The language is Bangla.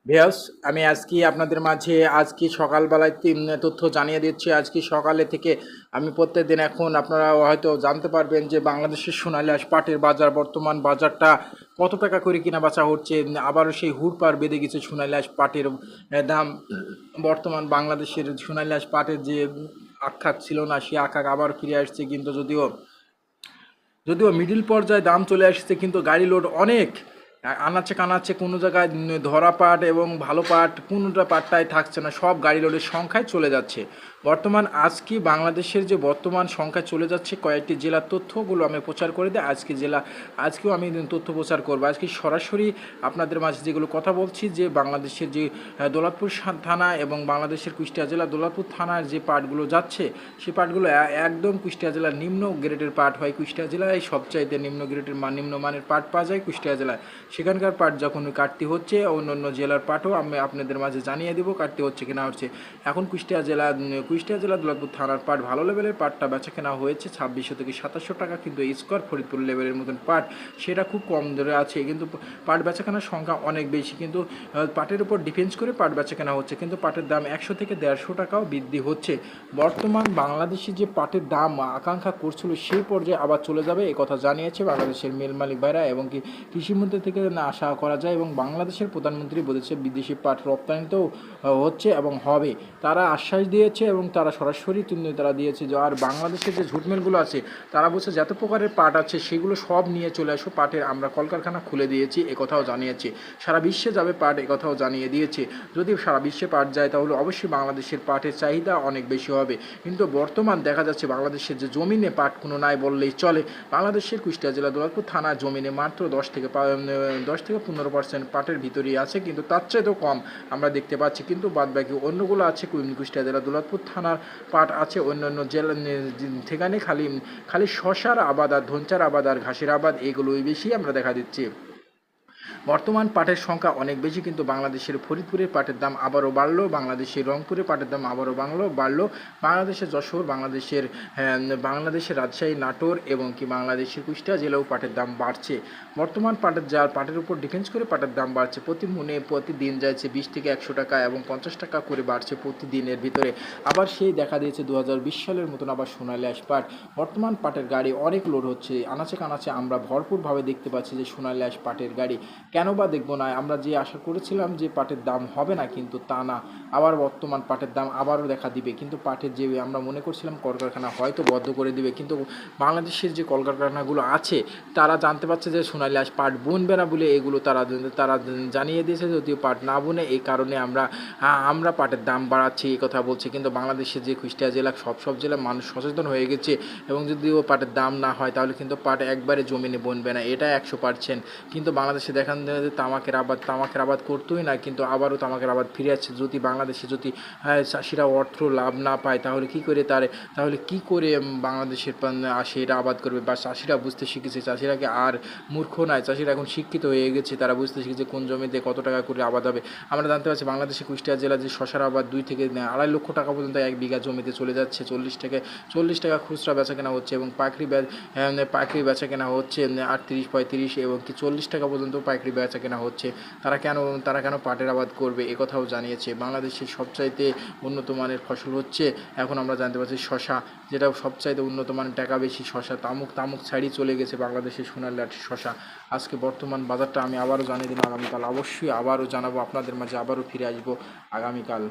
ভিউয়ার্স, আমি আজকে আপনাদের মাঝে সকালবেলায় তথ্য জানিয়ে দিচ্ছি। আজকে সকালে থেকে আমি প্রত্যেকদিন এখন আপনারা হয়তো জানতে পারবেন যে বাংলাদেশের সোনালী আঁশ পাটের বাজার, বর্তমান বাজারটা কত টাকা করে কিনা বেচা হচ্ছে। আবারও সেই হুড়পাড় বেঁধে গেছে সোনালী আঁশ পাটের দাম। বর্তমান বাংলাদেশের সোনালী আঁশ পাটের যে আখ্যাত ছিল না, সেই আখ্যাত আবার ফিরে আসছে। কিন্তু যদিও যদিও মিডিল পর্যায়ে দাম চলে আসছে, কিন্তু গাড়ি লোড অনেক আনাচে কানাচে, কোনো জায়গায় ধরা পাট এবং ভালো পাট কোনোটা পাটটাই থাকছে না, সব গাড়ি লোডের সংখ্যায় চলে যাচ্ছে। বর্তমান আজকে বাংলাদেশের যে বর্তমান সংখ্যায় চলে যাচ্ছে, কয়েকটি জেলার তথ্যগুলো আমি প্রচার করে দিই। আজকেও আমি তথ্য প্রচার করবো। আজকে সরাসরি আপনাদের মাঝে যেগুলো কথা বলছি, যে বাংলাদেশের যে দৌলতপুর থানা এবং বাংলাদেশের কুষ্টিয়া জেলা দৌলতপুর থানার যে পাটগুলো যাচ্ছে, সেই পাটগুলো একদম কুষ্টিয়া জেলার নিম্ন গ্রেডের পাট হয়। কুষ্টিয়া জেলায় সবচাইতে নিম্ন গ্রেডের নিম্নমানের পাট পাওয়া যায় কুষ্টিয়া জেলায়। সেখানকার পাট যখন কাটতে হচ্ছে, অন্য জেলার পাটও আমি আপনাদের মাঝে জানিয়ে দেবো কাটতে হচ্ছে কিনা হচ্ছে। এখন কুষ্টিয়া জেলা দৌলতপুর থানার পাট ভালো লেভেলের পাটটা বেচা কেনা হয়েছে 2600 থেকে 2700 টাকা, কিন্তু স্কোয়ার ফরিদপুর লেভেলের মতন পাট সেটা খুব কম দরে আছে। কিন্তু পাট বেচা কেনার সংখ্যা অনেক বেশি, কিন্তু পাটের উপর ডিফেন্স করে পাট বেচা কেনা হচ্ছে, কিন্তু পাটের দাম 100 থেকে 150 টাকাও বৃদ্ধি হচ্ছে। বর্তমান বাংলাদেশে যে পাটের দাম আকাঙ্ক্ষা করছিল, সেই পর্যায়ে আবার চলে যাবে, এ কথা জানিয়েছে বাংলাদেশের মিল মালিক ভাইরা এবং কি কৃষিমন্ত্রী থেকে আশা করা যায়। এবং বাংলাদেশের প্রধানমন্ত্রী বলেছে বিদেশি পাট রপ্তানিতেও হচ্ছে এবং হবে, তারা আশ্বাস দিয়েছে এবং তারা সরাসরি তারা দিয়েছে যে আর বাংলাদেশের যে ঝুটমেলগুলো আছে, তারা বলছে যত প্রকারের পাট আছে সেগুলো সব নিয়ে চলে আসো, পাটের আমরা কলকারখানা খুলে দিয়েছি, একথাও জানিয়েছে। সারা বিশ্বে যাবে পাট, একথাও জানিয়ে দিয়েছে। যদি সারা বিশ্বে পাট যায় তাহলে অবশ্যই বাংলাদেশের পাটের চাহিদা অনেক বেশি হবে। কিন্তু বর্তমান দেখা যাচ্ছে বাংলাদেশের যে জমিনে পাট কোনো নাই বললেই চলে। বাংলাদেশের কুষ্টিয়া জেলা দৌলতপুর থানা জমিনে মাত্র 10 থেকে 15% পাটের ভিতরেই আছে, কিন্তু তার চেয়েও কম আমরা দেখতে পাচ্ছি। কিন্তু বাদবাকি অন্যগুলো আছে, কুষ্টিয়া জেলা দৌলতপুর থানার পাট আছে, অন্যান্য জেলা সেখানে খালি শশার আবাদ আর ধনচার আবাদ আর ঘাসের আবাদ, এগুলোই বেশি আমরা দেখা দিচ্ছি। বর্তমান পাটের সংখ্যা অনেক বেশি, কিন্তু বাংলাদেশের ফরিদপুরের পাটের দাম আবারও বাড়লো, বাংলাদেশের রংপুরের পাটের দাম আবারও বাড়লো, বাংলাদেশের যশোর, বাংলাদেশের রাজশাহী, নাটোর এবং কি বাংলাদেশের কুষ্টিয়া জেলাও পাটের দাম বাড়ছে। বর্তমান পাটের উপর ডিফেন্স করে পাটের দাম বাড়ছে। প্রতিদিন যাচ্ছে 20 থেকে 100 টাকা এবং 50 টাকা করে বাড়ছে প্রতিদিনের ভিতরে। আবার সেই দেখা দিয়েছে 2020 সালের মতন আবার সোনালী আঁশ পাট। বর্তমান পাটের গাড়ি অনেক লোড হচ্ছে, আনাচে কানাচে আমরা ভরপুরভাবে দেখতে পাচ্ছি যে সোনালী আঁশ পাটের গাড়ি। কেন বা দেখবো না, আমরা যে আশা করেছিলাম যে পাটের দাম হবে না, কিন্তু তা না, আবার বর্তমান পাটের দাম আবারও দেখা দিবে। কিন্তু পাটের যে আমরা মনে করছিলাম কলকারখানা হয়তো বন্ধ করে দিবে, কিন্তু বাংলাদেশের যে কলকারখানাগুলো আছে তারা জানতে পারছে যে সোনালী আঁশ পাট বুনবে না বলে এগুলো তারা জানিয়ে দিয়েছে, যদিও পাট না বুনে, এই কারণে আমরা পাটের দাম বাড়াচ্ছি এই কথা বলছে। কিন্তু বাংলাদেশের যে কুষ্টিয়া জেলা সব জেলার মানুষ সচেতন হয়ে গেছে, এবং যদিও পাটের দাম না হয় তাহলে কিন্তু পাট একবারে জমিনে বুনবে না, এটা 100%। কিন্তু বাংলাদেশে দেখান তামাকের আবাদ করতোই না, কিন্তু আবারও তামাকের আবাদ ফিরে আসছে। যদি বাংলাদেশে চাষিরা অর্থ লাভ না পায় তাহলে কি করে বাংলাদেশের আসে এটা আবাদ করবে? বা চাষিরা বুঝতে শিখেছে, চাষিরা কি আর মূর্খ নয়, চাষিরা এখন শিক্ষিত হয়ে গেছে, তারা বুঝতে শিখেছে কোন জমিতে কত টাকা করে আবাদ হবে। আমরা জানতে পারছি বাংলাদেশে কুষ্টিয়া জেলা যে শশার আবাদ 2 থেকে 2.5 লক্ষ টাকা পর্যন্ত 1 বিঘা জমিতে চলে যাচ্ছে। 40 টাকা খুচরা বেচা কেনা হচ্ছে এবং পাইকারি বেচা কেনা হচ্ছে 38-35 এবং কি 40 টাকা পর্যন্ত পাইকারি বেচা কেনা হচ্ছে। তারা কেন পাটের আবাদ করবে, একথাও জানিয়েছে। বাংলাদেশের সবচাইতে উন্নত মানের ফসল হচ্ছে, এখন আমরা জানতে পারছি শশা, যেটা সবচাইতে উন্নত মানের টাকা বেশি শশা। তামুক ছাড়িয়ে চলে গেছে বাংলাদেশের সোনালী আঁশ শশা। আজকে বর্তমান বাজারটা আমি আবারও জানিয়ে দিলাম, আগামীকাল অবশ্যই আবারও জানাবো আপনাদের মাঝে, আবারও ফিরে আসবো আগামীকাল।